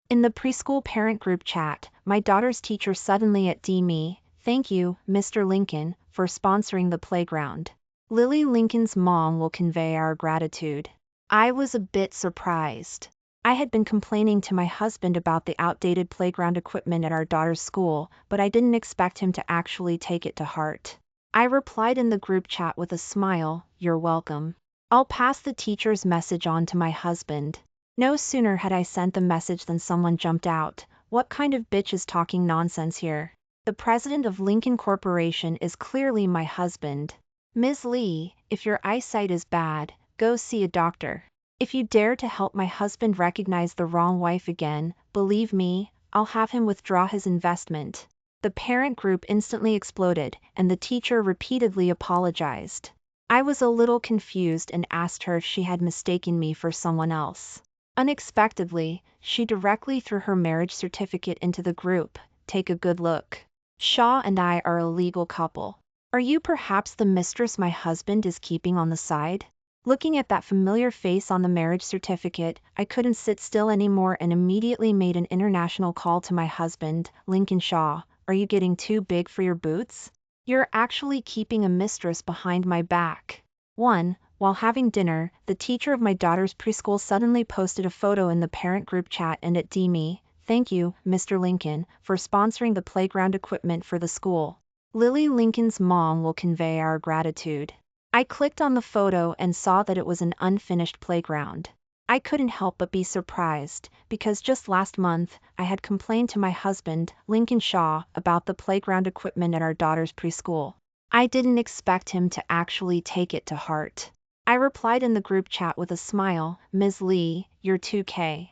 In the preschool parent group chat, my daughter's teacher suddenly at me, "Thank you, Mr. Lincoln, for sponsoring the playground. Lily Lincoln's mom will convey our gratitude." I was a bit surprised. I had been complaining to my husband about the outdated playground equipment at our daughter's school, but I didn't expect him to actually take it to heart. I replied in the group chat with a smile, "You're welcome. I'll pass the teacher's message on to my husband." No sooner had I sent the message than someone jumped out. "What kind of bitch is talking nonsense here? The president of Lincoln Corporation is clearly my husband. Ms. Lee, if your eyesight is bad, go see a doctor. If you dare to help my husband recognize the wrong wife again, believe me, I'll have him withdraw his investment." The parent group instantly exploded, and the teacher repeatedly apologized. I was a little confused and asked her if she had mistaken me for someone else. Unexpectedly, she directly threw her marriage certificate into the group. "Take a good look. Shaw and I are a legal couple. Are you perhaps the mistress my husband is keeping on the side?" Looking at that familiar face on the marriage certificate, I couldn't sit still anymore and immediately made an international call to my husband. "Lincoln Shaw, are you getting too big for your boots? You're actually keeping a mistress behind my back." 1. While having dinner, the teacher of my daughter's preschool suddenly posted a photo in the parent group chat and at me, "Thank you, Mr. Lincoln, for sponsoring the playground equipment for the school. Lily Lincoln's mom will convey our gratitude." I clicked on the photo and saw that it was an unfinished playground. I couldn't help but be surprised, because just last month, I had complained to my husband, Lincoln Shaw, about the playground equipment at our daughter's preschool. I didn't expect him to actually take it to heart. I replied in the group chat with a smile, "Ms. Lee, you're too kind.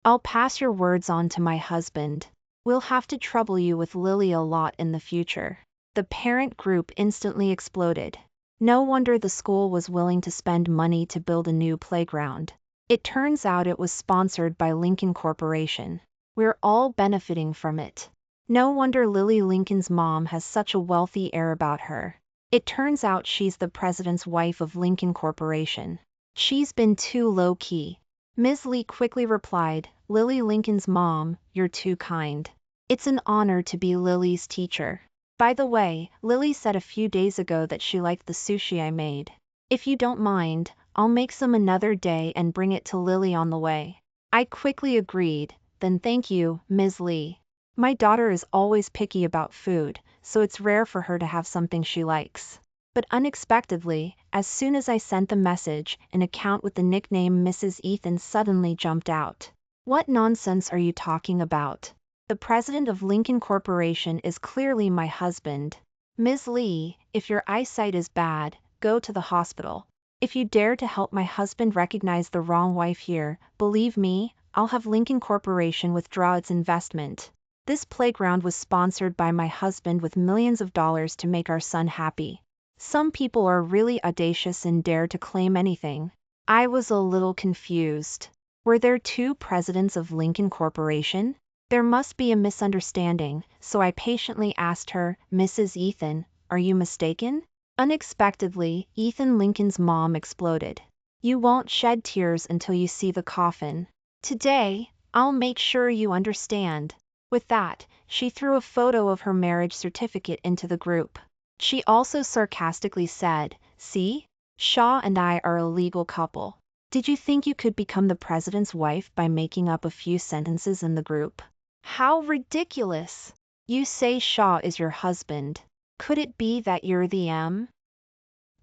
I'll pass your words on to my husband. We'll have to trouble you with Lily a lot in the future." The parent group instantly exploded. No wonder the school was willing to spend money to build a new playground. It turns out it was sponsored by Lincoln Corporation. We're all benefiting from it. No wonder Lily Lincoln's mom has such a wealthy air about her. It turns out she's the president's wife of Lincoln Corporation. She's been too low-key. Ms. Lee quickly replied, "Lily Lincoln's mom, you're too kind. It's an honor to be Lily's teacher. By the way, Lily said a few days ago that she liked the sushi I made. If you don't mind, I'll make some another day and bring it to Lily on the way." I quickly agreed, "Then thank you, Ms. Lee. My daughter is always picky about food, so it's rare for her to have something she likes." But unexpectedly, as soon as I sent the message, an account with the nickname Mrs. Ethan suddenly jumped out. "What nonsense are you talking about? The president of Lincoln Corporation is clearly my husband. Ms. Lee, if your eyesight is bad, go to the hospital. If you dare to help my husband recognize the wrong wife here, believe me, I'll have Lincoln Corporation withdraw its investment. This playground was sponsored by my husband with millions of dollars to make our son happy." Some people are really audacious and dare to claim anything. I was a little confused. Were there two presidents of Lincoln Corporation? There must be a misunderstanding, so I patiently asked her, "Mrs. Ethan, are you mistaken?" Unexpectedly, Ethan Lincoln's mom exploded. "You won't shed tears until you see the coffin. Today, I'll make sure you understand." With that, she threw a photo of her marriage certificate into the group. She also sarcastically said, "See? Shaw and I are a legal couple. Did you think you could become the president's wife by making up a few sentences in the group? How ridiculous! You say Shaw is your husband. Could it be that you're the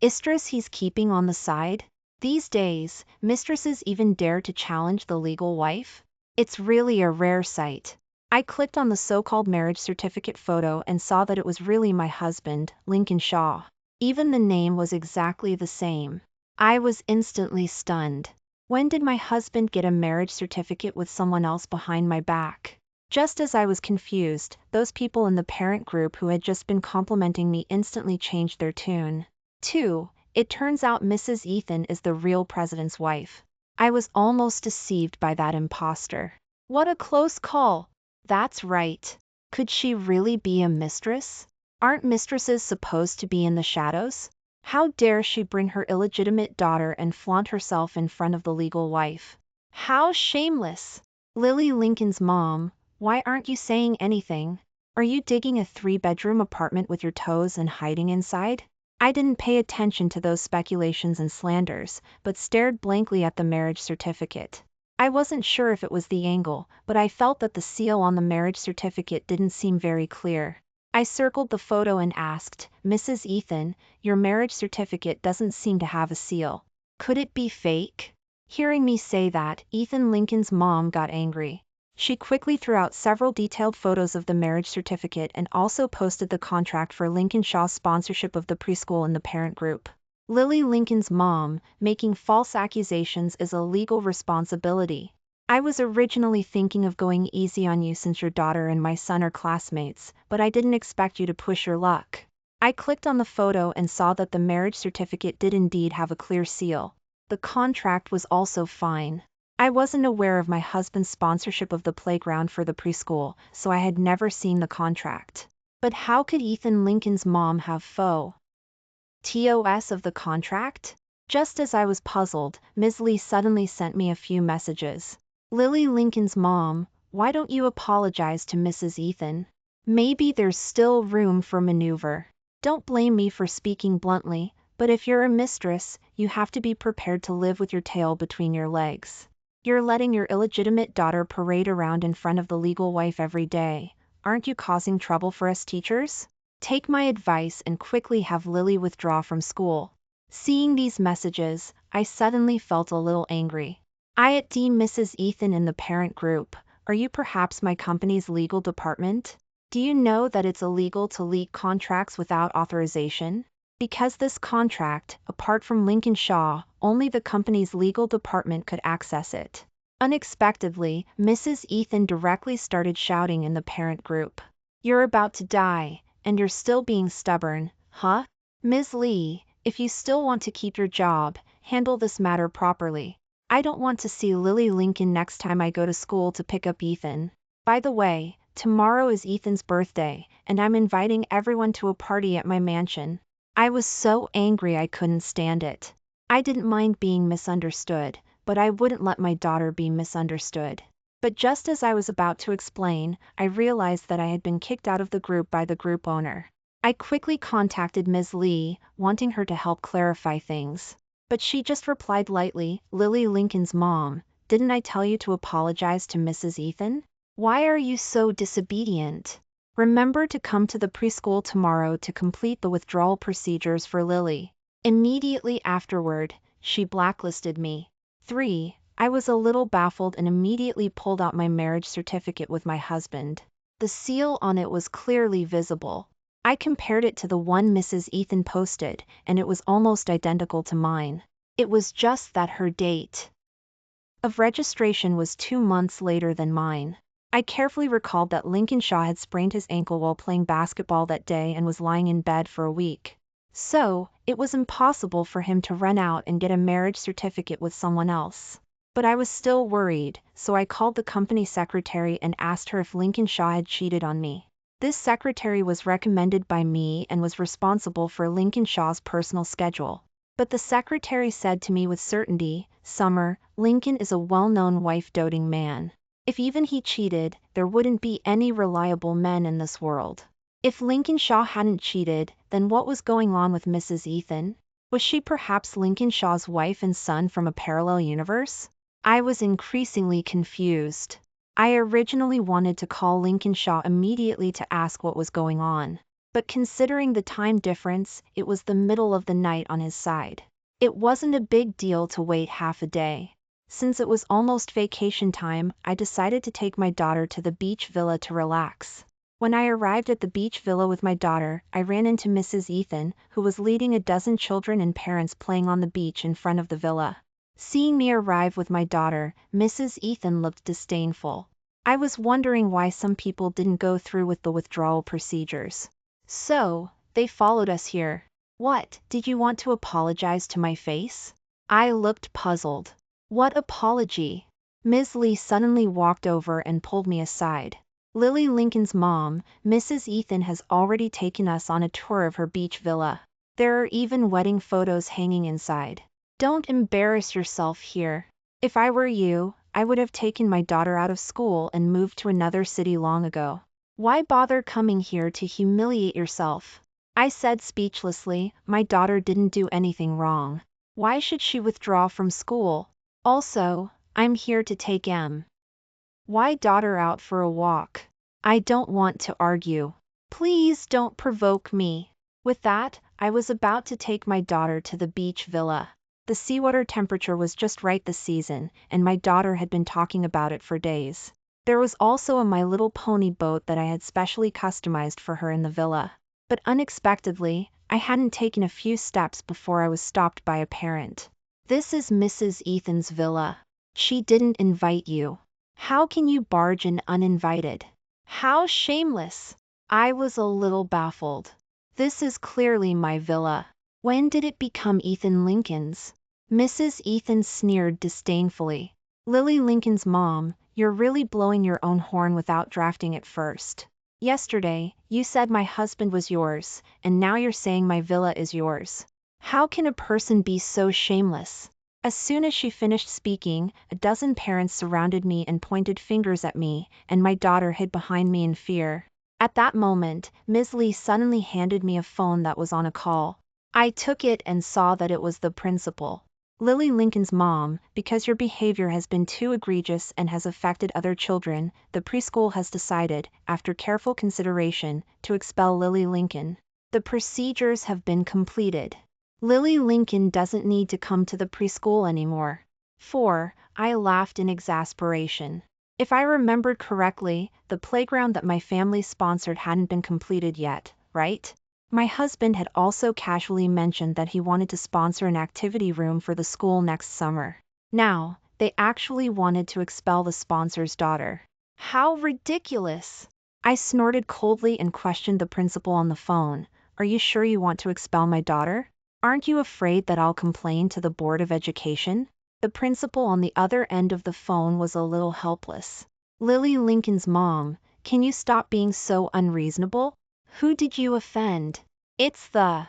mistress he's keeping on the side? These days, mistresses even dare to challenge the legal wife? It's really a rare sight." I clicked on the so-called marriage certificate photo and saw that it was really my husband, Lincoln Shaw. Even the name was exactly the same. I was instantly stunned. When did my husband get a marriage certificate with someone else behind my back? Just as I was confused, those people in the parent group who had just been complimenting me instantly changed their tune. 2. It turns out Mrs. Ethan is the real president's wife. I was almost deceived by that imposter. What a close call! That's right. Could she really be a mistress? Aren't mistresses supposed to be in the shadows? How dare she bring her illegitimate daughter and flaunt herself in front of the legal wife? How shameless. Lily Lincoln's mom, why aren't you saying anything? Are you digging a 3-bedroom apartment with your toes and hiding inside? I didn't pay attention to those speculations and slanders, but stared blankly at the marriage certificate. I wasn't sure if it was the angle, but I felt that the seal on the marriage certificate didn't seem very clear. I circled the photo and asked, Mrs. Ethan, your marriage certificate doesn't seem to have a seal. Could it be fake? Hearing me say that, Ethan Lincoln's mom got angry. She quickly threw out several detailed photos of the marriage certificate and also posted the contract for Lincoln Shaw's sponsorship of the preschool in the parent group. Lily Lincoln's mom, making false accusations is a legal responsibility. I was originally thinking of going easy on you since your daughter and my son are classmates, but I didn't expect you to push your luck. I clicked on the photo and saw that the marriage certificate did indeed have a clear seal. The contract was also fine. I wasn't aware of my husband's sponsorship of the playground for the preschool, so I had never seen the contract. But how could Ethan Lincoln's mom have TOS of the contract? Just as I was puzzled, Ms. Lee suddenly sent me a few messages. Lily Lincoln's mom, why don't you apologize to Mrs. Ethan? Maybe there's still room for maneuver. Don't blame me for speaking bluntly, but if you're a mistress, you have to be prepared to live with your tail between your legs. You're letting your illegitimate daughter parade around in front of the legal wife every day. Aren't you causing trouble for us teachers? Take my advice and quickly have Lily withdraw from school. Seeing these messages, I suddenly felt a little angry. Mrs. Ethan in the parent group, are you perhaps my company's legal department? Do you know that it's illegal to leak contracts without authorization? Because this contract, apart from Lincoln Shaw, only the company's legal department could access it. Unexpectedly, Mrs. Ethan directly started shouting in the parent group. You're about to die, and you're still being stubborn, huh? Ms. Lee, if you still want to keep your job, handle this matter properly. I don't want to see Lily Lincoln next time I go to school to pick up Ethan. By the way, tomorrow is Ethan's birthday, and I'm inviting everyone to a party at my mansion. I was so angry I couldn't stand it. I didn't mind being misunderstood, but I wouldn't let my daughter be misunderstood. But just as I was about to explain, I realized that I had been kicked out of the group by the group owner. I quickly contacted Ms. Lee, wanting her to help clarify things. But she just replied lightly, Lily Lincoln's mom, didn't I tell you to apologize to Mrs. Ethan? Why are you so disobedient? Remember to come to the preschool tomorrow to complete the withdrawal procedures for Lily. Immediately afterward, she blacklisted me. 3. I was a little baffled and immediately pulled out my marriage certificate with my husband. The seal on it was clearly visible. I compared it to the one Mrs. Ethan posted, and it was almost identical to mine. It was just that her date of registration was 2 months later than mine. I carefully recalled that Lincoln Shaw had sprained his ankle while playing basketball that day and was lying in bed for a week. So, it was impossible for him to run out and get a marriage certificate with someone else. But I was still worried, so I called the company secretary and asked her if Lincoln Shaw had cheated on me. This secretary was recommended by me and was responsible for Lincoln Shaw's personal schedule. But the secretary said to me with certainty, Summer, Lincoln is a well-known wife-doting man. If even he cheated, there wouldn't be any reliable men in this world. If Lincoln Shaw hadn't cheated, then what was going on with Mrs. Ethan? Was she perhaps Lincoln Shaw's wife and son from a parallel universe? I was increasingly confused. I originally wanted to call Lincoln Shaw immediately to ask what was going on. But considering the time difference, it was the middle of the night on his side. It wasn't a big deal to wait half a day. Since it was almost vacation time, I decided to take my daughter to the beach villa to relax. When I arrived at the beach villa with my daughter, I ran into Mrs. Ethan, who was leading a dozen children and parents playing on the beach in front of the villa. Seeing me arrive with my daughter, Mrs. Ethan looked disdainful. I was wondering why some people didn't go through with the withdrawal procedures. So, they followed us here. What, did you want to apologize to my face? I looked puzzled. What apology? Ms. Lee suddenly walked over and pulled me aside. Lily Lincoln's mom, Mrs. Ethan has already taken us on a tour of her beach villa. There are even wedding photos hanging inside. Don't embarrass yourself here. If I were you, I would have taken my daughter out of school and moved to another city long ago. Why bother coming here to humiliate yourself? I said speechlessly. My daughter didn't do anything wrong. Why should she withdraw from school? Also, I'm here to take my daughter out for a walk. I don't want to argue. Please don't provoke me. With that, I was about to take my daughter to the beach villa. The seawater temperature was just right this season, and my daughter had been talking about it for days. There was also a My Little Pony boat that I had specially customized for her in the villa. But unexpectedly, I hadn't taken a few steps before I was stopped by a parent. This is Mrs. Ethan's villa. She didn't invite you. How can you barge in uninvited? How shameless! I was a little baffled. This is clearly my villa. When did it become Ethan Lincoln's? Mrs. Ethan sneered disdainfully. Lily Lincoln's mom, you're really blowing your own horn without drafting it first. Yesterday, you said my husband was yours, and now you're saying my villa is yours. How can a person be so shameless? As soon as she finished speaking, a dozen parents surrounded me and pointed fingers at me, and my daughter hid behind me in fear. At that moment, Ms. Lee suddenly handed me a phone that was on a call. I took it and saw that it was the principal. Lily Lincoln's mom, because your behavior has been too egregious and has affected other children, the preschool has decided, after careful consideration, to expel Lily Lincoln. The procedures have been completed. Lily Lincoln doesn't need to come to the preschool anymore. 4. I laughed in exasperation. If I remembered correctly, the playground that my family sponsored hadn't been completed yet, right? My husband had also casually mentioned that he wanted to sponsor an activity room for the school next summer. Now, they actually wanted to expel the sponsor's daughter. How ridiculous! I snorted coldly and questioned the principal on the phone. Are you sure you want to expel my daughter? Aren't you afraid that I'll complain to the Board of Education? The principal on the other end of the phone was a little helpless. Lily Lincoln's mom, can you stop being so unreasonable? Who did you offend? It's the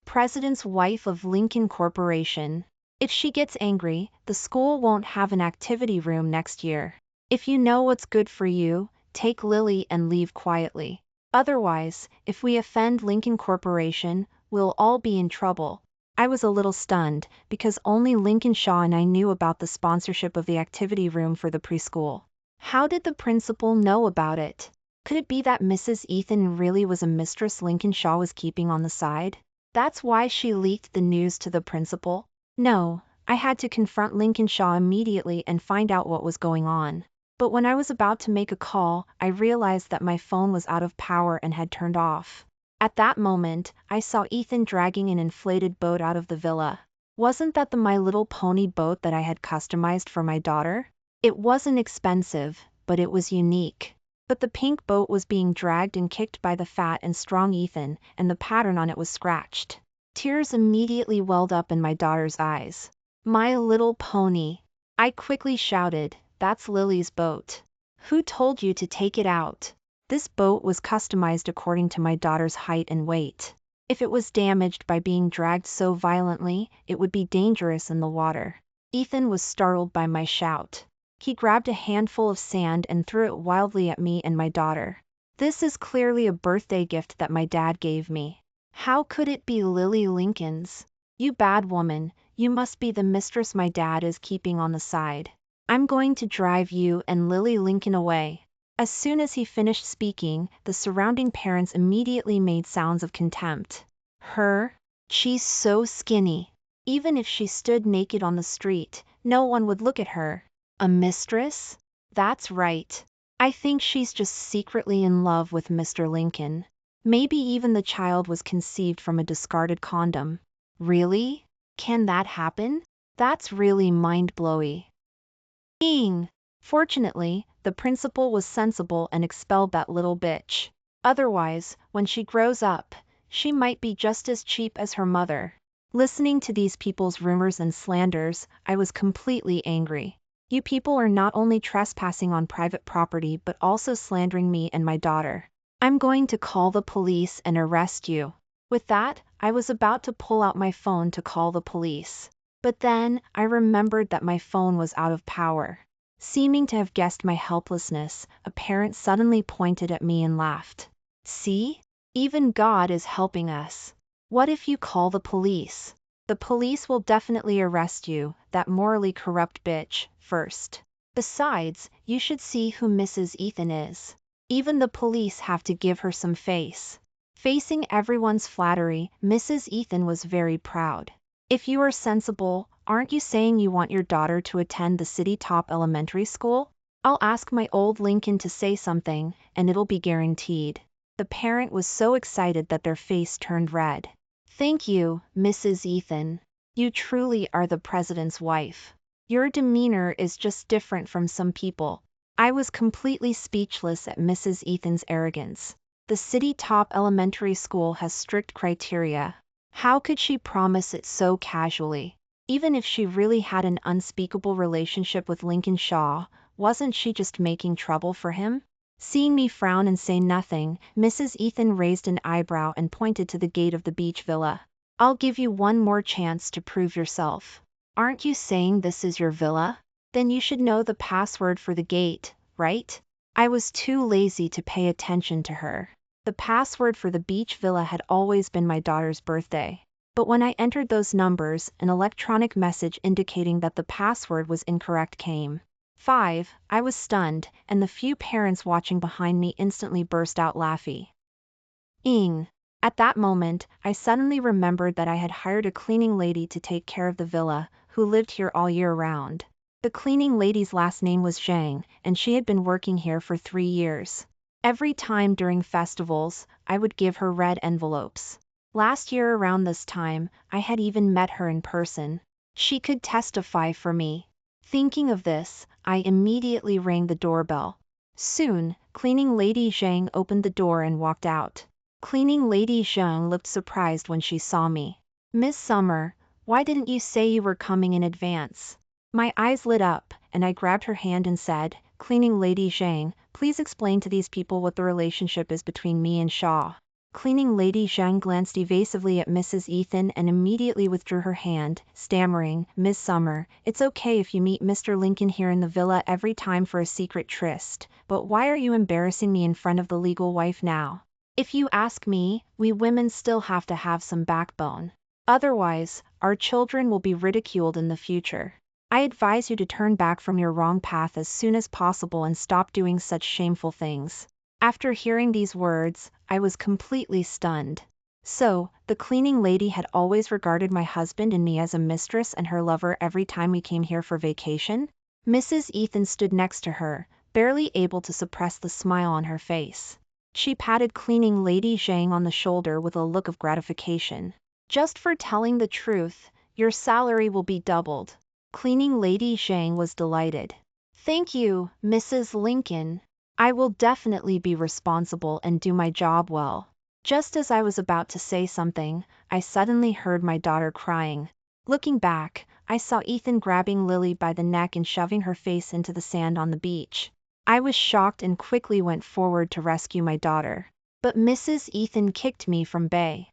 president's wife of Lincoln Corporation. If she gets angry, the school won't have an activity room next year. If you know what's good for you, take Lily and leave quietly. Otherwise, if we offend Lincoln Corporation, we'll all be in trouble. I was a little stunned, because only Lincoln Shaw and I knew about the sponsorship of the activity room for the preschool. How did the principal know about it? Could it be that Mrs. Ethan really was a mistress Lincoln Shaw was keeping on the side? That's why she leaked the news to the principal? No, I had to confront Lincoln Shaw immediately and find out what was going on. But when I was about to make a call, I realized that my phone was out of power and had turned off. At that moment, I saw Ethan dragging an inflated boat out of the villa. Wasn't that the My Little Pony boat that I had customized for my daughter? It wasn't expensive, but it was unique. But the pink boat was being dragged and kicked by the fat and strong Ethan, and the pattern on it was scratched. Tears immediately welled up in my daughter's eyes. My Little Pony! I quickly shouted, that's Lily's boat. Who told you to take it out? This boat was customized according to my daughter's height and weight. If it was damaged by being dragged so violently, it would be dangerous in the water. Ethan was startled by my shout. He grabbed a handful of sand and threw it wildly at me and my daughter. This is clearly a birthday gift that my dad gave me. How could it be Lily Lincoln's? You bad woman, you must be the mistress my dad is keeping on the side. I'm going to drive you and Lily Lincoln away. As soon as he finished speaking, the surrounding parents immediately made sounds of contempt. Her? She's so skinny. Even if she stood naked on the street, no one would look at her. A mistress? That's right. I think she's just secretly in love with Mr. Lincoln. Maybe even the child was conceived from a discarded condom. Really? Can that happen? That's really mind-blowing. Fortunately, the principal was sensible and expelled that little bitch. Otherwise, when she grows up, she might be just as cheap as her mother. Listening to these people's rumors and slanders, I was completely angry. You people are not only trespassing on private property but also slandering me and my daughter. I'm going to call the police and arrest you. With that, I was about to pull out my phone to call the police. But then, I remembered that my phone was out of power. Seeming to have guessed my helplessness, a parent suddenly pointed at me and laughed. See? Even God is helping us. What if you call the police? The police will definitely arrest you, that morally corrupt bitch, first. Besides, you should see who Mrs. Ethan is. Even the police have to give her some face. Facing everyone's flattery, Mrs. Ethan was very proud. If you are sensible, aren't you saying you want your daughter to attend the city top elementary school? I'll ask my old Lincoln to say something, and it'll be guaranteed. The parent was so excited that their face turned red. Thank you, Mrs. Ethan. You truly are the president's wife. Your demeanor is just different from some people. I was completely speechless at Mrs. Ethan's arrogance. The city top elementary school has strict criteria. How could she promise it so casually? Even if she really had an unspeakable relationship with Lincoln Shaw, wasn't she just making trouble for him? Seeing me frown and say nothing, Mrs. Ethan raised an eyebrow and pointed to the gate of the beach villa. I'll give you one more chance to prove yourself. Aren't you saying this is your villa? Then you should know the password for the gate, right? I was too lazy to pay attention to her. The password for the beach villa had always been my daughter's birthday. But when I entered those numbers, an electronic message indicating that the password was incorrect came. 5. I was stunned, and the few parents watching behind me instantly burst out laughing. At that moment, I suddenly remembered that I had hired a cleaning lady to take care of the villa, who lived here all year round. The cleaning lady's last name was Zhang, and she had been working here for 3 years. Every time during festivals, I would give her red envelopes. Last year around this time, I had even met her in person. She could testify for me. Thinking of this, I immediately rang the doorbell. Soon, cleaning lady Zhang opened the door and walked out. Cleaning lady Zhang looked surprised when she saw me. Miss Summer, why didn't you say you were coming in advance? My eyes lit up, and I grabbed her hand and said, Cleaning lady Zhang, please explain to these people what the relationship is between me and Shaw. Cleaning lady Zhang glanced evasively at Mrs. Ethan and immediately withdrew her hand, stammering, Miss Summer, it's okay if you meet Mr. Lincoln here in the villa every time for a secret tryst, but why are you embarrassing me in front of the legal wife now? If you ask me, we women still have to have some backbone. Otherwise, our children will be ridiculed in the future. I advise you to turn back from your wrong path as soon as possible and stop doing such shameful things. After hearing these words, I was completely stunned. So, the cleaning lady had always regarded my husband and me as a mistress and her lover every time we came here for vacation? Mrs. Ethan stood next to her, barely able to suppress the smile on her face. She patted cleaning lady Zhang on the shoulder with a look of gratification. Just for telling the truth, your salary will be doubled. Cleaning lady Zhang was delighted. Thank you, Mrs. Lincoln. I will definitely be responsible and do my job well. Just as I was about to say something, I suddenly heard my daughter crying. Looking back, I saw Ethan grabbing Lily by the neck and shoving her face into the sand on the beach. I was shocked and quickly went forward to rescue my daughter. But Mrs. Ethan kicked me from bay.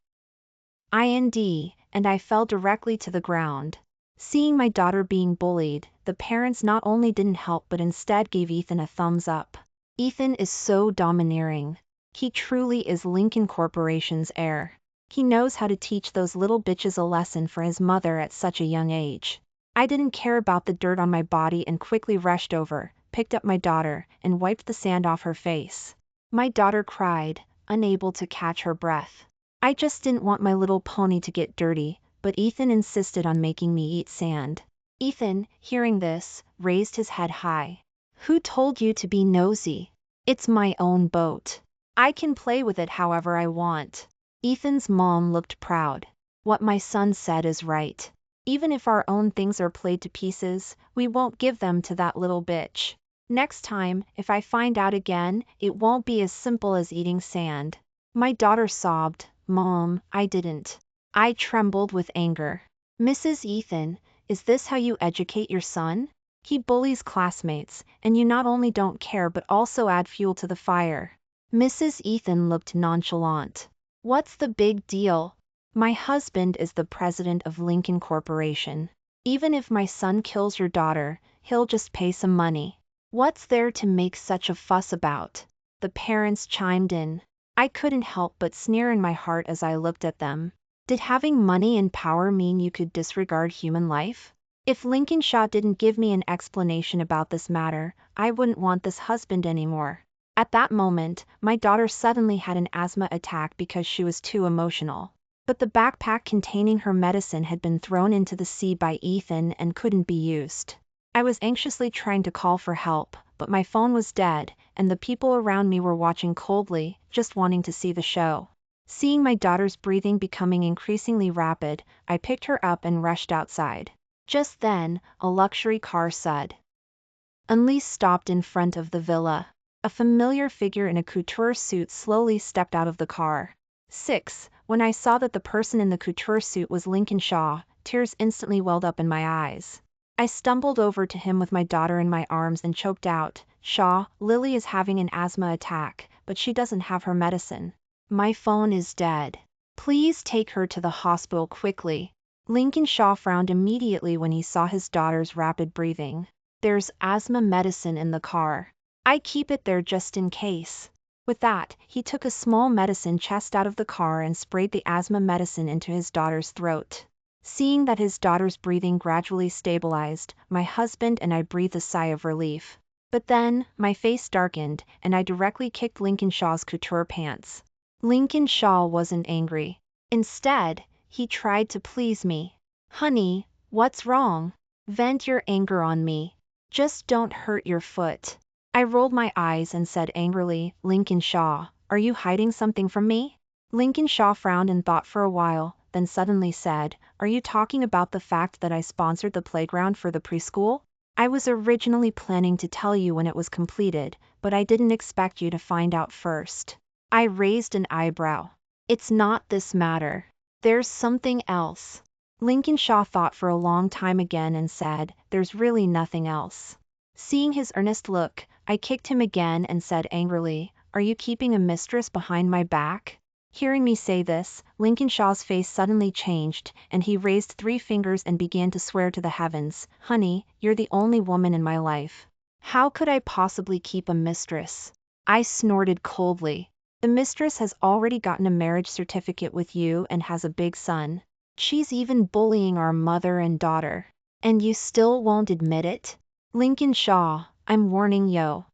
And I fell directly to the ground. Seeing my daughter being bullied, the parents not only didn't help but instead gave Ethan a thumbs up. Ethan is so domineering. He truly is Lincoln Corporation's heir. He knows how to teach those little bitches a lesson for his mother at such a young age. I didn't care about the dirt on my body and quickly rushed over, picked up my daughter, and wiped the sand off her face. My daughter cried, unable to catch her breath. I just didn't want my little pony to get dirty, but Ethan insisted on making me eat sand. Ethan, hearing this, raised his head high. Who told you to be nosy? It's my own boat. I can play with it however I want. Ethan's mom looked proud. What my son said is right. Even if our own things are played to pieces, we won't give them to that little bitch. Next time, if I find out again, it won't be as simple as eating sand. My daughter sobbed, Mom, I didn't. I trembled with anger. Mrs. Ethan, is this how you educate your son? He bullies classmates, and you not only don't care but also add fuel to the fire. Mrs. Ethan looked nonchalant. What's the big deal? My husband is the president of Lincoln Corporation. Even if my son kills your daughter, he'll just pay some money. What's there to make such a fuss about? The parents chimed in. I couldn't help but sneer in my heart as I looked at them. Did having money and power mean you could disregard human life? If Lincolnshaw didn't give me an explanation about this matter, I wouldn't want this husband anymore. At that moment, my daughter suddenly had an asthma attack because she was too emotional. But the backpack containing her medicine had been thrown into the sea by Ethan and couldn't be used. I was anxiously trying to call for help, but my phone was dead, and the people around me were watching coldly, just wanting to see the show. Seeing my daughter's breathing becoming increasingly rapid, I picked her up and rushed outside. Just then, a luxury car suddenly stopped in front of the villa. A familiar figure in a couture suit slowly stepped out of the car. 6. When I saw that the person in the couture suit was Lincolnshaw, tears instantly welled up in my eyes. I stumbled over to him with my daughter in my arms and choked out, "Shaw, Lily is having an asthma attack, but she doesn't have her medicine. My phone is dead. Please take her to the hospital quickly." Lincolnshaw frowned immediately when he saw his daughter's rapid breathing. "There's asthma medicine in the car. I keep it there just in case." With that, he took a small medicine chest out of the car and sprayed the asthma medicine into his daughter's throat. Seeing that his daughter's breathing gradually stabilized, my husband and I breathed a sigh of relief. But then, my face darkened, and I directly kicked Lincolnshaw's couture pants. Lincolnshaw wasn't angry. Instead, he tried to please me. "Honey, what's wrong? Vent your anger on me. Just don't hurt your foot." I rolled my eyes and said angrily, "Lincolnshaw, are you hiding something from me?" Lincolnshaw frowned and thought for a while, then suddenly said, "Are you talking about the fact that I sponsored the playground for the preschool? I was originally planning to tell you when it was completed, but I didn't expect you to find out first." I raised an eyebrow. "It's not this matter. There's something else." Lincolnshaw thought for a long time again and said, "There's really nothing else." Seeing his earnest look, I kicked him again and said angrily, "Are you keeping a mistress behind my back?" Hearing me say this, Lincolnshaw's face suddenly changed, and he raised 3 fingers and began to swear to the heavens, "Honey, you're the only woman in my life. How could I possibly keep a mistress?" I snorted coldly. "The mistress has already gotten a marriage certificate with you and has a big son. She's even bullying our mother and daughter. And you still won't admit it? Lincolnshaw, I'm warning you.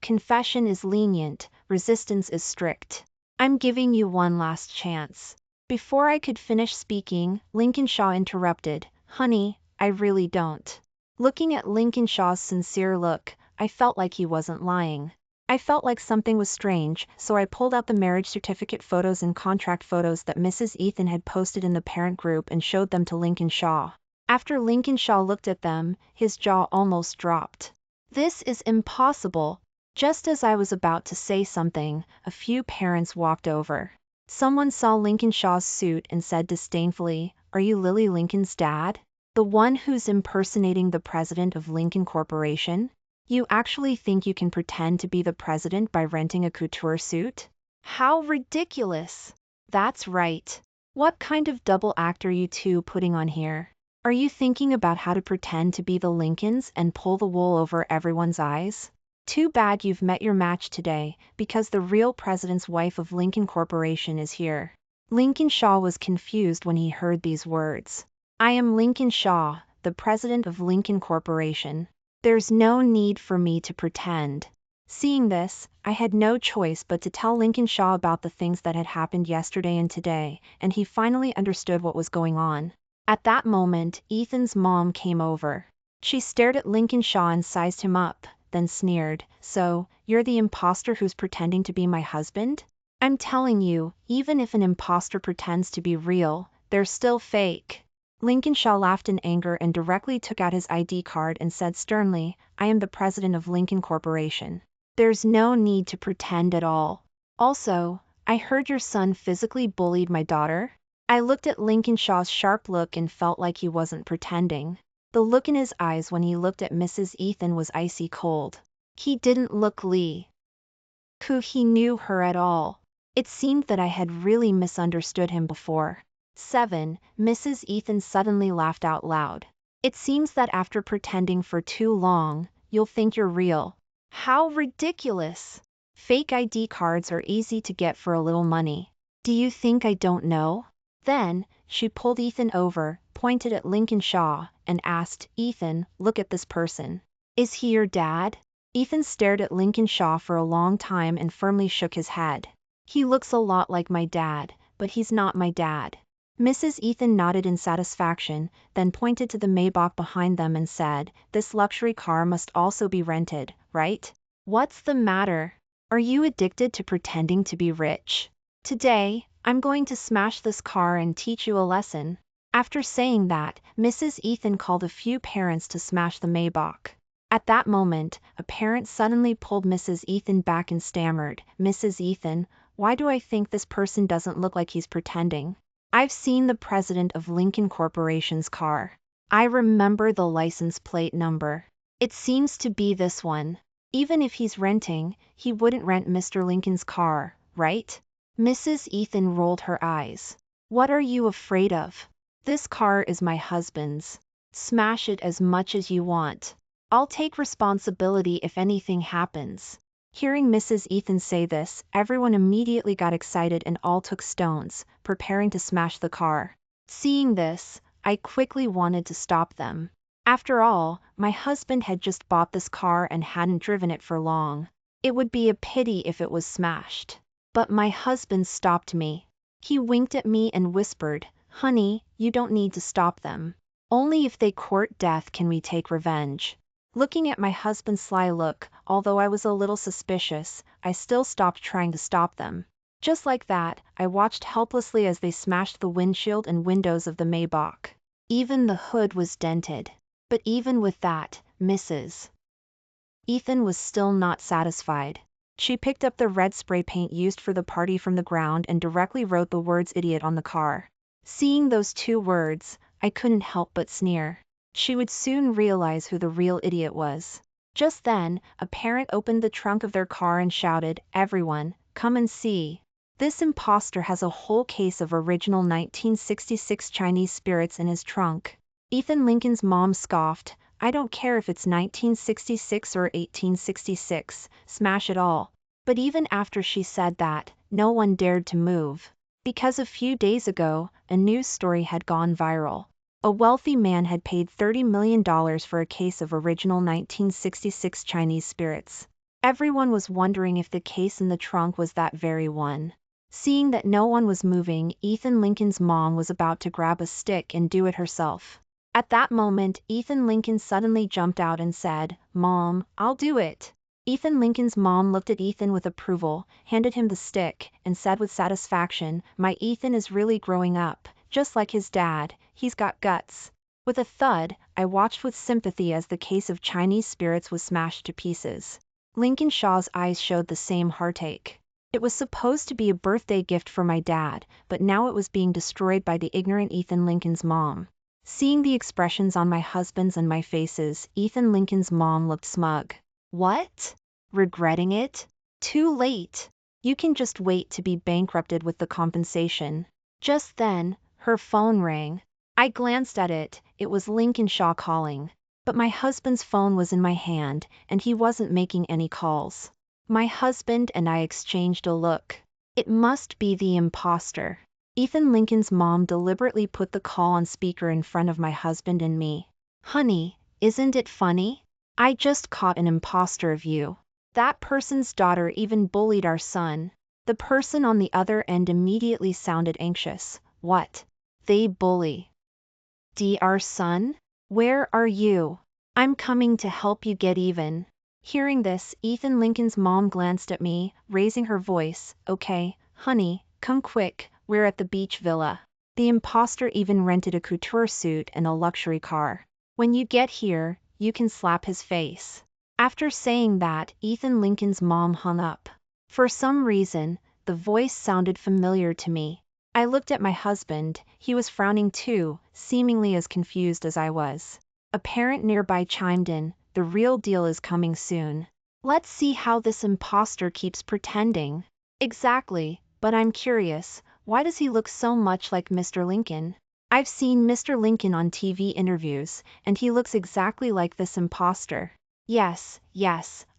Confession is lenient, resistance is strict. I'm giving you one last chance." Before I could finish speaking, Lincolnshaw interrupted, "Honey, I really don't." Looking at Lincolnshaw's sincere look, I felt like he wasn't lying. I felt like something was strange, so I pulled out the marriage certificate photos and contract photos that Mrs. Ethan had posted in the parent group and showed them to Lincolnshaw. After Lincolnshaw looked at them, his jaw almost dropped. "This is impossible." Just as I was about to say something, a few parents walked over. Someone saw Lincolnshaw's suit and said disdainfully, "Are you Lily Lincoln's dad? The one who's impersonating the president of Lincoln Corporation? You actually think you can pretend to be the president by renting a couture suit? How ridiculous!" "That's right. What kind of double act are you two putting on here? Are you thinking about how to pretend to be the Lincolns and pull the wool over everyone's eyes? Too bad you've met your match today, because the real president's wife of Lincoln Corporation is here." Lincolnshaw was confused when he heard these words. "I am Lincolnshaw, the president of Lincoln Corporation. There's no need for me to pretend." Seeing this, I had no choice but to tell Lincolnshaw about the things that had happened yesterday and today, and he finally understood what was going on. At that moment, Ethan's mom came over. She stared at Lincolnshaw and sized him up, then sneered, "So, you're the imposter who's pretending to be my husband? I'm telling you, even if an imposter pretends to be real, they're still fake." Lincolnshaw laughed in anger and directly took out his ID card and said sternly, "I am the president of Lincoln Corporation. There's no need to pretend at all. Also, I heard your son physically bullied my daughter." I looked at Lincolnshaw's sharp look and felt like he wasn't pretending. The look in his eyes when he looked at Mrs. Ethan was icy cold. He didn't look like he knew her at all. It seemed that I had really misunderstood him before. 7. Mrs. Ethan suddenly laughed out loud. It seems that after pretending for too long, you'll think you're real. How ridiculous! Fake ID cards are easy to get for a little money. Do you think I don't know? Then, she pulled Ethan over, pointed at Lincoln Shaw, and asked, Ethan, look at this person. Is he your dad? Ethan stared at Lincoln Shaw for a long time and firmly shook his head. He looks a lot like my dad, but he's not my dad. Mrs. Ethan nodded in satisfaction, then pointed to the Maybach behind them and said, this luxury car must also be rented, right? What's the matter? Are you addicted to pretending to be rich? Today, I'm going to smash this car and teach you a lesson. After saying that, Mrs. Ethan called a few parents to smash the Maybach. At that moment, a parent suddenly pulled Mrs. Ethan back and stammered, Mrs. Ethan, why do I think this person doesn't look like he's pretending? I've seen the president of Lincoln Corporation's car. I remember the license plate number. It seems to be this one. Even if he's renting, he wouldn't rent Mr. Lincoln's car, right? Mrs. Ethan rolled her eyes. What are you afraid of? This car is my husband's. Smash it as much as you want. I'll take responsibility if anything happens. Hearing Mrs. Ethan say this, everyone immediately got excited and all took stones, preparing to smash the car. Seeing this, I quickly wanted to stop them. After all, my husband had just bought this car and hadn't driven it for long. It would be a pity if it was smashed. But my husband stopped me. He winked at me and whispered, honey, you don't need to stop them. Only if they court death can we take revenge. Looking at my husband's sly look, although I was a little suspicious, I still stopped trying to stop them. Just like that, I watched helplessly as they smashed the windshield and windows of the Maybach. Even the hood was dented. But even with that, Mrs. Ethan was still not satisfied. She picked up the red spray paint used for the party from the ground and directly wrote the words idiot on the car. Seeing those two words, I couldn't help but sneer. She would soon realize who the real idiot was. Just then, a parent opened the trunk of their car and shouted, everyone, come and see. This imposter has a whole case of original 1966 Chinese spirits in his trunk. Ethan Lincoln's mom scoffed, I don't care if it's 1966 or 1866, smash it all. But even after she said that, no one dared to move. Because a few days ago, a news story had gone viral. A wealthy man had paid $30 million for a case of original 1966 Chinese spirits. Everyone was wondering if the case in the trunk was that very one. Seeing that no one was moving, Ethan Lincoln's mom was about to grab a stick and do it herself. At that moment, Ethan Lincoln suddenly jumped out and said, Mom, I'll do it. Ethan Lincoln's mom looked at Ethan with approval, handed him the stick, and said with satisfaction, my Ethan is really growing up, just like his dad, he's got guts. With a thud, I watched with sympathy as the case of Chinese spirits was smashed to pieces. Lincoln Shaw's eyes showed the same heartache. It was supposed to be a birthday gift for my dad, but now it was being destroyed by the ignorant Ethan Lincoln's mom. Seeing the expressions on my husband's and my faces, Ethan Lincoln's mom looked smug. What? Regretting it? Too late. You can just wait to be bankrupted with the compensation. Just then, her phone rang. I glanced at it, it was Lincoln Shaw calling. But my husband's phone was in my hand, and he wasn't making any calls. My husband and I exchanged a look. It must be the imposter. Ethan Lincoln's mom deliberately put the call on speaker in front of my husband and me. Honey, isn't it funny? I just caught an imposter of you. That person's daughter even bullied our son. The person on the other end immediately sounded anxious. What? They bully our son? Where are you? I'm coming to help you get even. Hearing this, Ethan Lincoln's mom glanced at me, raising her voice. Okay, honey, come quick. We're at the beach villa. The imposter even rented a couture suit and a luxury car. When you get here, you can slap his face. After saying that, Ethan Lincoln's mom hung up. For some reason, the voice sounded familiar to me. I looked at my husband, he was frowning too, seemingly as confused as I was. A parent nearby chimed in, the real deal is coming soon. Let's see how this imposter keeps pretending. Exactly, but I'm curious. Why does he look so much like Mr. Lincoln? I've seen Mr. Lincoln on TV interviews, and he looks exactly like this imposter. Yes,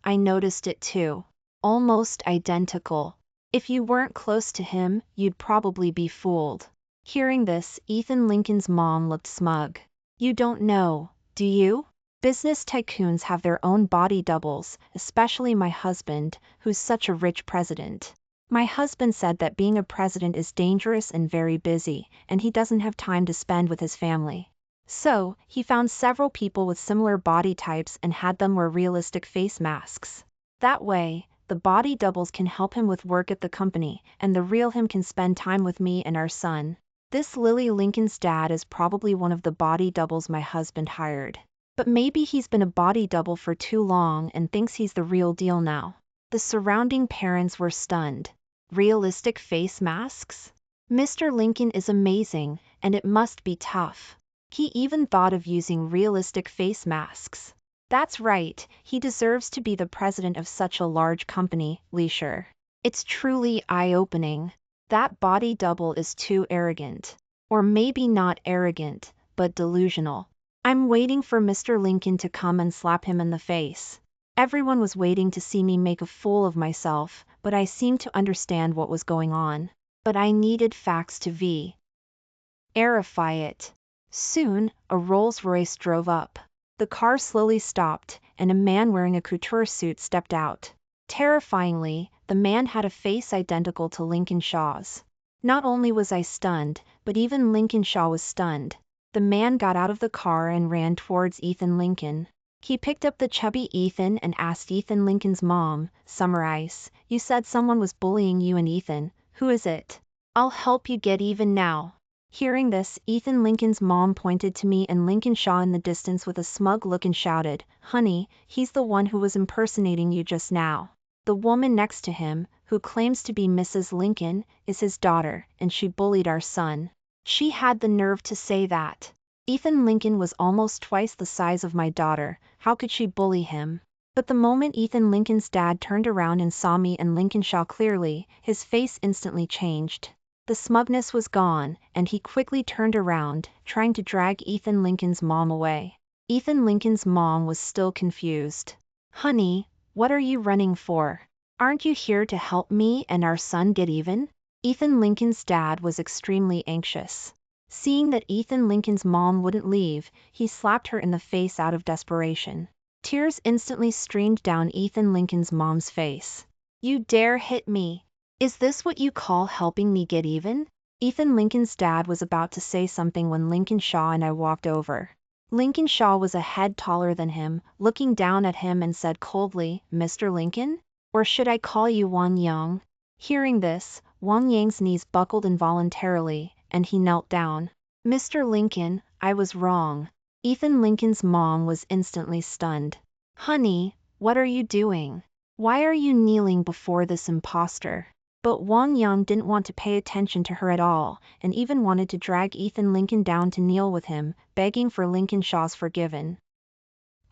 I noticed it too. Almost identical. If you weren't close to him, you'd probably be fooled. Hearing this, Ethan Lincoln's mom looked smug. You don't know, do you? Business tycoons have their own body doubles, especially my husband, who's such a rich president. My husband said that being a president is dangerous and very busy, and he doesn't have time to spend with his family. So, he found several people with similar body types and had them wear realistic face masks. That way, the body doubles can help him with work at the company, and the real him can spend time with me and our son. This Lily Lincoln's dad is probably one of the body doubles my husband hired. But maybe he's been a body double for too long and thinks he's the real deal now. The surrounding parents were stunned. Realistic face masks? Mr. Lincoln is amazing, and it must be tough. He even thought of using realistic face masks. That's right, he deserves to be the president of such a large company, Leisure. It's truly eye-opening. That body double is too arrogant. Or maybe not arrogant, but delusional. I'm waiting for Mr. Lincoln to come and slap him in the face. Everyone was waiting to see me make a fool of myself, but I seemed to understand what was going on. But I needed facts to verify it. Soon, a Rolls-Royce drove up. The car slowly stopped, and a man wearing a couture suit stepped out. Terrifyingly, the man had a face identical to Lincoln Shaw's. Not only was I stunned, but even Lincoln Shaw was stunned. The man got out of the car and ran towards Ethan Lincoln. He picked up the chubby Ethan and asked Ethan Lincoln's mom, Summer Ice, you said someone was bullying you and Ethan. Who is it? I'll help you get even now. Hearing this, Ethan Lincoln's mom pointed to me and Lincoln Shaw in the distance with a smug look and shouted, Honey, he's the one who was impersonating you just now. The woman next to him, who claims to be Mrs. Lincoln, is his daughter, and she bullied our son. She had the nerve to say that. Ethan Lincoln was almost twice the size of my daughter, how could she bully him? But the moment Ethan Lincoln's dad turned around and saw me and Lincoln Shaw clearly, his face instantly changed. The smugness was gone, and he quickly turned around, trying to drag Ethan Lincoln's mom away. Ethan Lincoln's mom was still confused. Honey, what are you running for? Aren't you here to help me and our son get even? Ethan Lincoln's dad was extremely anxious. Seeing that Ethan Lincoln's mom wouldn't leave, he slapped her in the face out of desperation. Tears instantly streamed down Ethan Lincoln's mom's face. You dare hit me? Is this what you call helping me get even? Ethan Lincoln's dad was about to say something when Lincoln Shaw and I walked over. Lincoln Shaw was a head taller than him, looking down at him and said coldly, Mr. Lincoln? Or should I call you Wang Yang? Hearing this, Wang Yang's knees buckled involuntarily, and he knelt down. Mr. Lincoln, I was wrong. Ethan Lincoln's mom was instantly stunned. Honey, what are you doing? Why are you kneeling before this imposter? But Wang Yang didn't want to pay attention to her at all, and even wanted to drag Ethan Lincoln down to kneel with him, begging for Lincoln Shaw's forgiveness.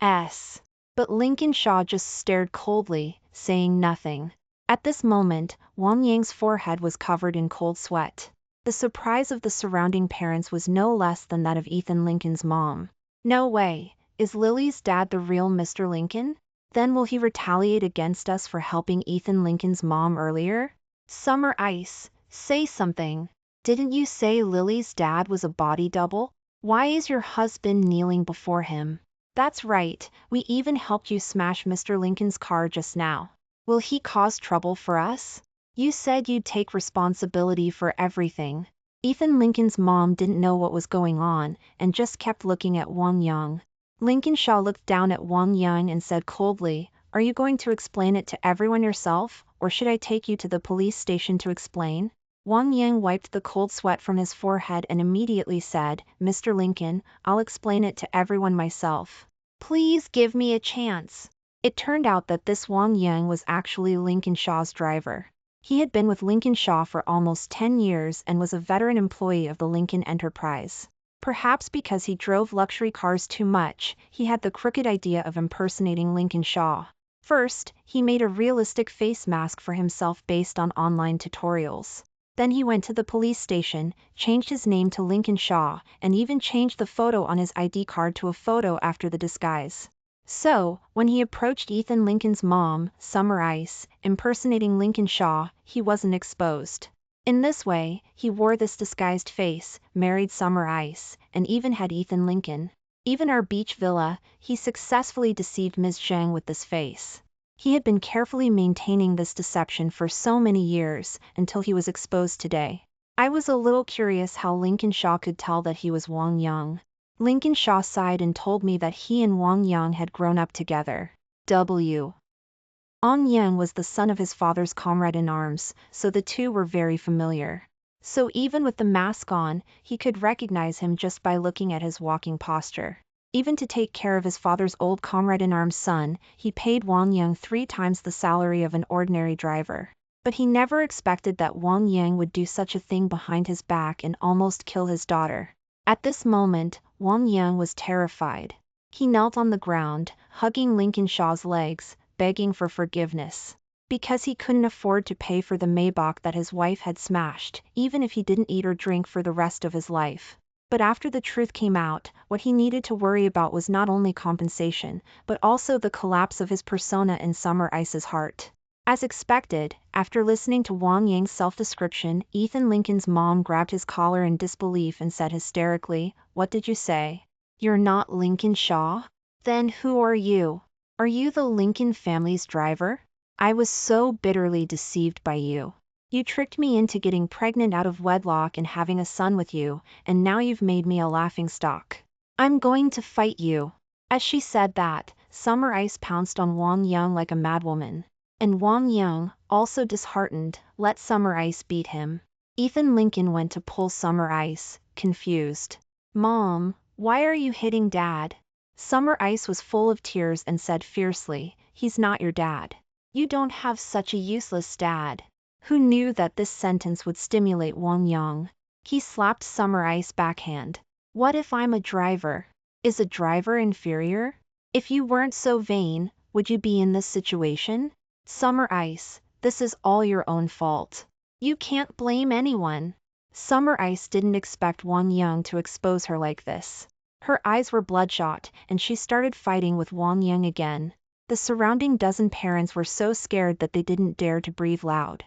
But Lincoln Shaw just stared coldly, saying nothing. At this moment, Wang Yang's forehead was covered in cold sweat. The surprise of the surrounding parents was no less than that of Ethan Lincoln's mom. No way, is Lily's dad the real Mr. Lincoln? Then will he retaliate against us for helping Ethan Lincoln's mom earlier? Summer Ice, say something. Didn't you say Lily's dad was a body double? Why is your husband kneeling before him? That's right, we even helped you smash Mr. Lincoln's car just now. Will he cause trouble for us? You said you'd take responsibility for everything. Ethan Lincoln's mom didn't know what was going on, and just kept looking at Wang Yang. Lincoln Shaw looked down at Wang Yang and said coldly, Are you going to explain it to everyone yourself, or should I take you to the police station to explain? Wang Yang wiped the cold sweat from his forehead and immediately said, Mr. Lincoln, I'll explain it to everyone myself. Please give me a chance. It turned out that this Wang Yang was actually Lincoln Shaw's driver. He had been with Lincoln Shaw for almost 10 years and was a veteran employee of the Lincoln Enterprise. Perhaps because he drove luxury cars too much, he had the crooked idea of impersonating Lincoln Shaw. First, he made a realistic face mask for himself based on online tutorials. Then he went to the police station, changed his name to Lincoln Shaw, and even changed the photo on his ID card to a photo after the disguise. So, when he approached Ethan Lincoln's mom, Summer Ice, impersonating Lincoln Shaw, he wasn't exposed. In this way, he wore this disguised face, married Summer Ice, and even had Ethan Lincoln. Even our beach villa, he successfully deceived Ms. Zhang with this face. He had been carefully maintaining this deception for so many years, until he was exposed today. I was a little curious how Lincoln Shaw could tell that he was Wang Yang. Lincoln Shaw sighed and told me that he and Wang Yang had grown up together. Wang Yang was the son of his father's comrade in arms, so the two were very familiar. So even with the mask on, he could recognize him just by looking at his walking posture. Even to take care of his father's old comrade-in-arms son, he paid Wang Yang 3 times the salary of an ordinary driver. But he never expected that Wang Yang would do such a thing behind his back and almost kill his daughter. At this moment, Wang Yang was terrified. He knelt on the ground, hugging Lincoln Shaw's legs, begging for forgiveness. Because he couldn't afford to pay for the Maybach that his wife had smashed, even if he didn't eat or drink for the rest of his life. But after the truth came out, what he needed to worry about was not only compensation, but also the collapse of his persona in Summer Ice's heart. As expected, after listening to Wang Yang's self-description, Ethan Lincoln's mom grabbed his collar in disbelief and said hysterically, "What did you say? You're not Lincoln Shaw? Then who are you? Are you the Lincoln family's driver? I was so bitterly deceived by you. You tricked me into getting pregnant out of wedlock and having a son with you, and now you've made me a laughingstock. I'm going to fight you." As she said that, Summer Ice pounced on Wang Yang like a madwoman. And Wang Yang, also disheartened, let Summer Ice beat him. Ethan Lincoln went to pull Summer Ice, confused. "Mom, why are you hitting Dad?" Summer Ice was full of tears and said fiercely, "He's not your dad. You don't have such a useless dad." Who knew that this sentence would stimulate Wang Yang? He slapped Summer Ice backhand. "What if I'm a driver? Is a driver inferior? If you weren't so vain, would you be in this situation? Summer Ice, this is all your own fault. You can't blame anyone." Summer Ice didn't expect Wang Yang to expose her like this. Her eyes were bloodshot, and she started fighting with Wang Yang again. The surrounding dozen parents were so scared that they didn't dare to breathe loud.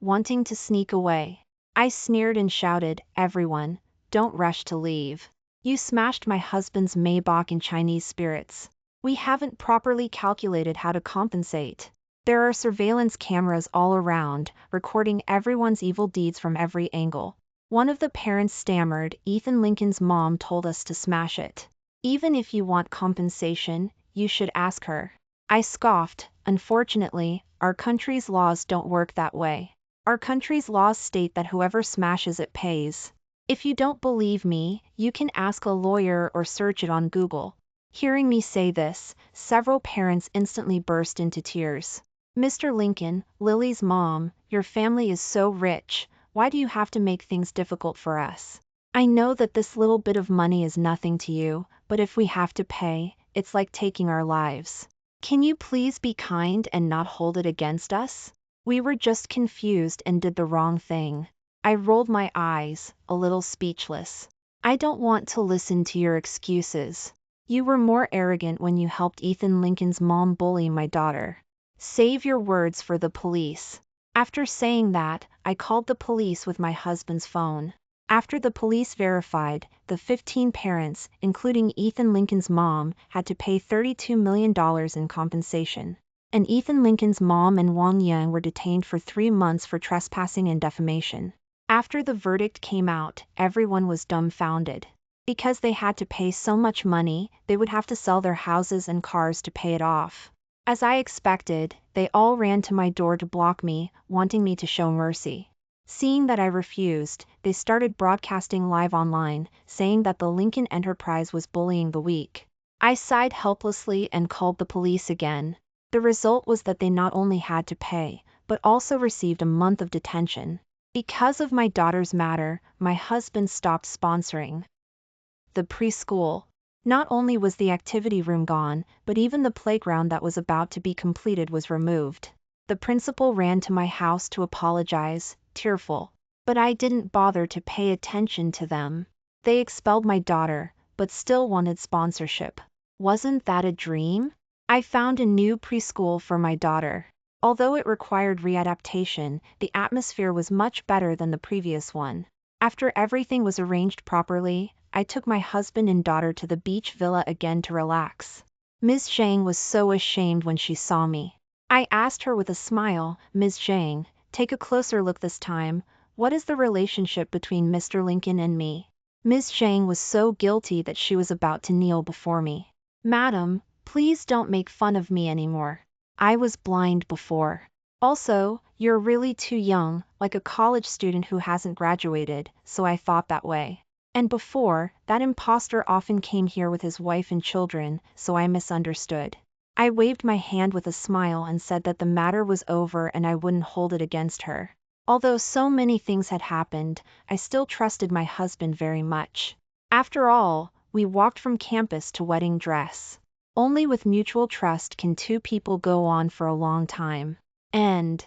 Wanting to sneak away. I sneered and shouted, "Everyone, don't rush to leave. You smashed my husband's Maybach in Chinese spirits. We haven't properly calculated how to compensate. There are surveillance cameras all around, recording everyone's evil deeds from every angle." One of the parents stammered, "Ethan Lincoln's mom told us to smash it. Even if you want compensation, you should ask her." I scoffed, "Unfortunately, our country's laws don't work that way. Our country's laws state that whoever smashes it pays. If you don't believe me, you can ask a lawyer or search it on Google." Hearing me say this, several parents instantly burst into tears. "Mr. Lincoln, Lily's mom, your family is so rich, why do you have to make things difficult for us? I know that this little bit of money is nothing to you, but if we have to pay, it's like taking our lives. Can you please be kind and not hold it against us? We were just confused and did the wrong thing." I rolled my eyes, a little speechless. "I don't want to listen to your excuses. You were more arrogant when you helped Ethan Lincoln's mom bully my daughter. Save your words for the police." After saying that, I called the police with my husband's phone. After the police verified, the 15 parents, including Ethan Lincoln's mom, had to pay $32 million in compensation. And Ethan Lincoln's mom and Wang Yang were detained for 3 months for trespassing and defamation. After the verdict came out, everyone was dumbfounded. Because they had to pay so much money, they would have to sell their houses and cars to pay it off. As I expected, they all ran to my door to block me, wanting me to show mercy. Seeing that I refused, they started broadcasting live online, saying that the Lincoln Enterprise was bullying the weak. I sighed helplessly and called the police again. The result was that they not only had to pay, but also received a month of detention. Because of my daughter's matter, my husband stopped sponsoring the preschool. Not only was the activity room gone, but even the playground that was about to be completed was removed. The principal ran to my house to apologize, tearful. But I didn't bother to pay attention to them. They expelled my daughter, but still wanted sponsorship. Wasn't that a dream? I found a new preschool for my daughter. Although it required readaptation, the atmosphere was much better than the previous one. After everything was arranged properly, I took my husband and daughter to the beach villa again to relax. Ms. Zhang was so ashamed when she saw me. I asked her with a smile, "Ms. Zhang, take a closer look this time. What is the relationship between Mr. Lincoln and me?" Ms. Zhang was so guilty that she was about to kneel before me. "Madam, please don't make fun of me anymore. I was blind before. Also, you're really too young, like a college student who hasn't graduated, so I thought that way. And before, that imposter often came here with his wife and children, so I misunderstood." I waved my hand with a smile and said that the matter was over and I wouldn't hold it against her. Although so many things had happened, I still trusted my husband very much. After all, we walked from campus to wedding dress. Only with mutual trust can two people go on for a long time. End.